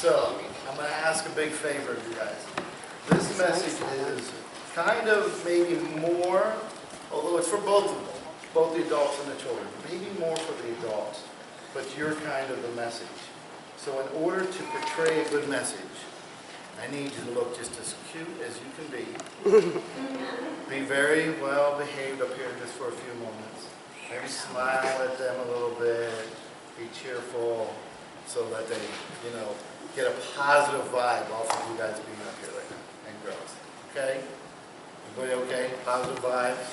So, I'm going to ask a big favor of you guys. This message is kind of maybe more, although it's for both the adults and the children, maybe more for the adults, but you're kind of the message. So in order to portray a good message, I need you to look just as cute as you can be. Be very well behaved up here just for a few moments. Maybe smile at them a little bit. Be cheerful so that they, get a positive vibe off of you guys being up here right now, and girls. Okay? Everybody okay? Positive vibes?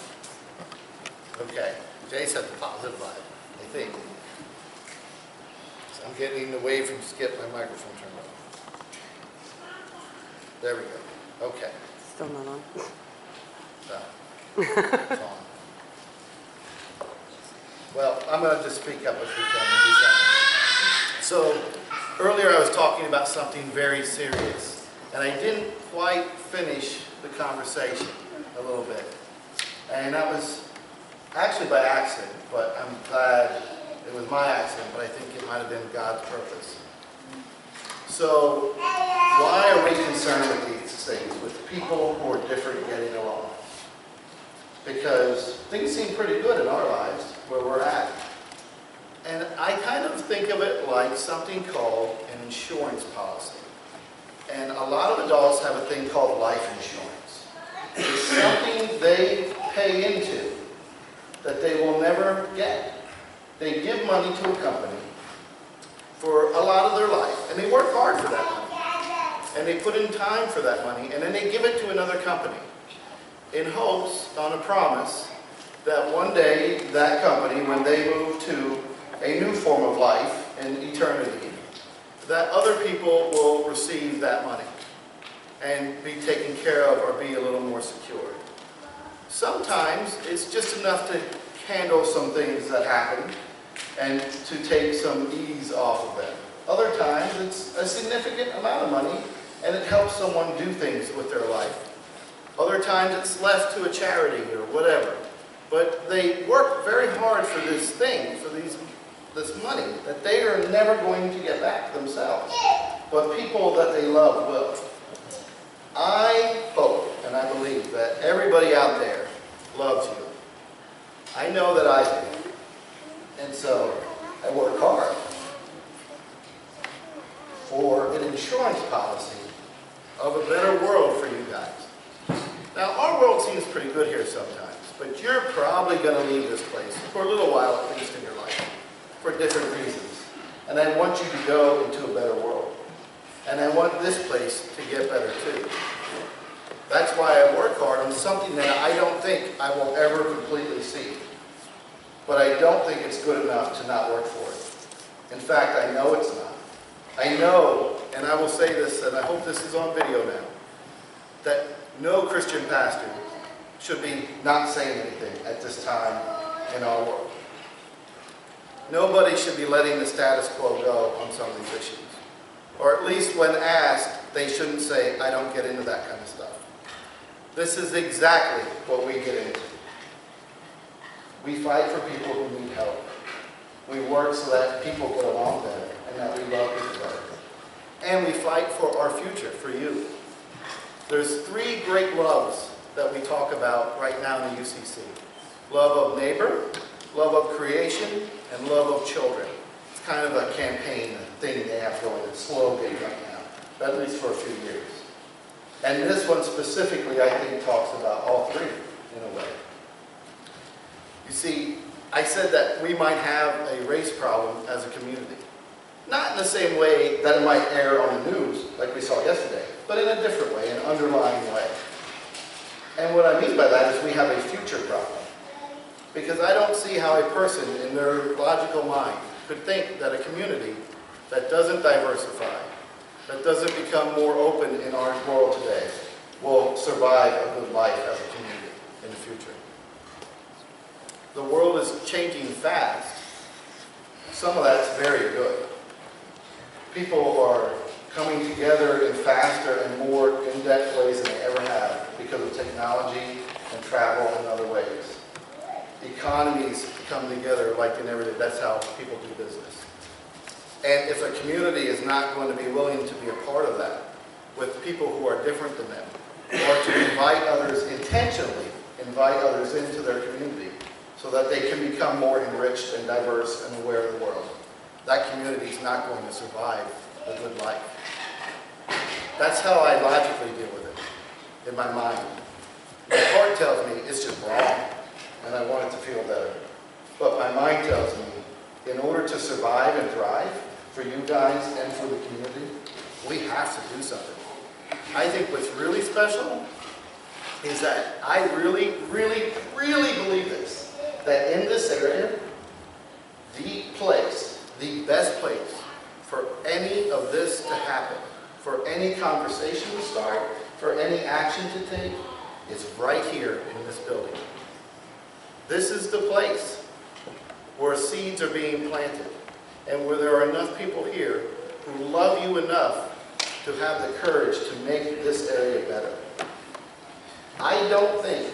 Okay. Jay said the positive vibe, I think. So I'm getting away from Skip, my microphone turned on. There we go. Okay. Still not on. So, it's on. Well, I'm going to just speak up if we can. So, earlier I was talking about something very serious, and I didn't quite finish the conversation a little bit. And that was actually by accident, but I'm glad it was my accident, but I think it might have been God's purpose. So, why are we concerned with these things, with people who are different getting along? Because things seem pretty good in our lives, where we're at. And I kind of think of it like something called an insurance policy. And a lot of adults have a thing called life insurance. It's something they pay into that they will never get. They give money to a company for a lot of their life, and they work hard for that money. And they put in time for that money, and then they give it to another company in hopes, on a promise, that one day that company, when they move to a new form of life in eternity, that other people will receive that money and be taken care of or be a little more secure. Sometimes it's just enough to handle some things that happen and to take some ease off of them. Other times it's a significant amount of money and it helps someone do things with their life. Other times it's left to a charity or whatever. But they work very hard for this thing, for this money that they are never going to get back themselves. But people that they love will. I hope and I believe that everybody out there loves you. I know that I do. And so I work hard for an insurance policy of a better world for you guys. Now, our world seems pretty good here sometimes, but you're probably going to leave this place for a little while at least in your life for different reasons. And I want you to go into a better world. And I want this place to get better too. That's why I work hard on something that I don't think I will ever completely see. But I don't think it's good enough to not work for it. In fact, I know it's not. I know, and I will say this, and I hope this is on video now, that no Christian pastor should be not saying anything at this time in our world. Nobody should be letting the status quo go on some of these issues. Or at least when asked, they shouldn't say, I don't get into that kind of stuff. This is exactly what we get into. We fight for people who need help. We work so that people get along better and that we love each other. And we fight for our future, for you. There's three great loves that we talk about right now in the UCC. Love of neighbor, love of creation, and love of children. It's kind of a campaign thing they have going, a slogan right now, at least for a few years. And this one specifically, I think, talks about all three in a way. You see, I said that we might have a race problem as a community. Not in the same way that it might air on the news, like we saw yesterday, but in a different way, an underlying way. And what I mean by that is we have a future problem. Because I don't see how a person in their logical mind could think that a community that doesn't diversify, that doesn't become more open in our world today, will survive a good life as a community in the future. The world is changing fast. Some of that's very good. People are coming together in faster and more in-depth ways than they ever have because of technology and travel and other ways. Economies come together like they never did. That's how people do business. And if a community is not going to be willing to be a part of that, with people who are different than them, or to invite others, intentionally invite others into their community so that they can become more enriched and diverse and aware of the world, that community is not going to survive a good life. That's how I logically deal with it in my mind. My heart tells me it's just wrong, and I want it to feel better. But my mind tells me, in order to survive and thrive for you guys and for the community, we have to do something. I think what's really special is that I really, really, really believe this, that in this area, the place, the best place for any of this to happen, for any conversation to start, for any action to take, is right here in this building. This is the place where seeds are being planted and where there are enough people here who love you enough to have the courage to make this area better. I don't think,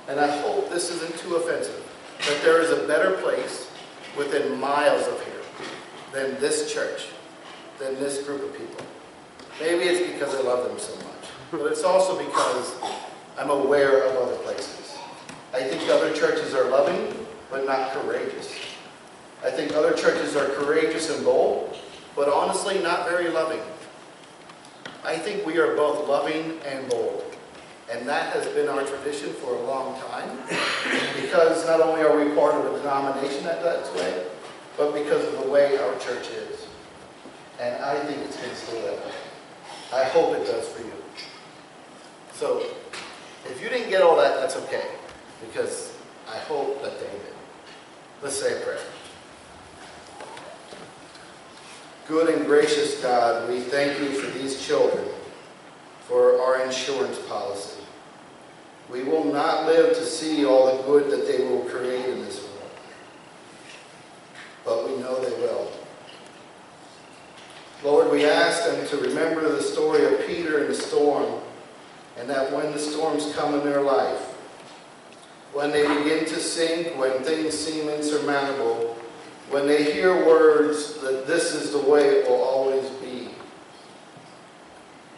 and I hope this isn't too offensive, that there is a better place within miles of here than this church, than this group of people. Maybe it's because I love them so much, but it's also because I'm aware of other places. I think other churches are loving, but not courageous. I think other churches are courageous and bold, but honestly not very loving. I think we are both loving and bold. And that has been our tradition for a long time, because not only are we part of a denomination that's way, but because of the way our church is. And I think it's going to stay that way. I hope it does for you. So, if you didn't get all that, that's okay, because I hope that they did. Let's say a prayer. Good and gracious God, we thank you for these children, for our insurance policy. We will not live to see all the good that they will create in this world, but we know they will. Lord, we ask them to remember the story of Peter and the storm, and that when the storms come in their life, when they begin to sink, when things seem insurmountable, when they hear words that this is the way it will always be,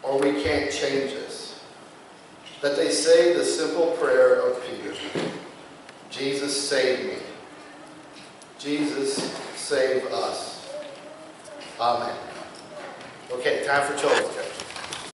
or we can't change this, that they say the simple prayer of Peter, Jesus, save me. Jesus, save us. Amen. Okay, time for children's church.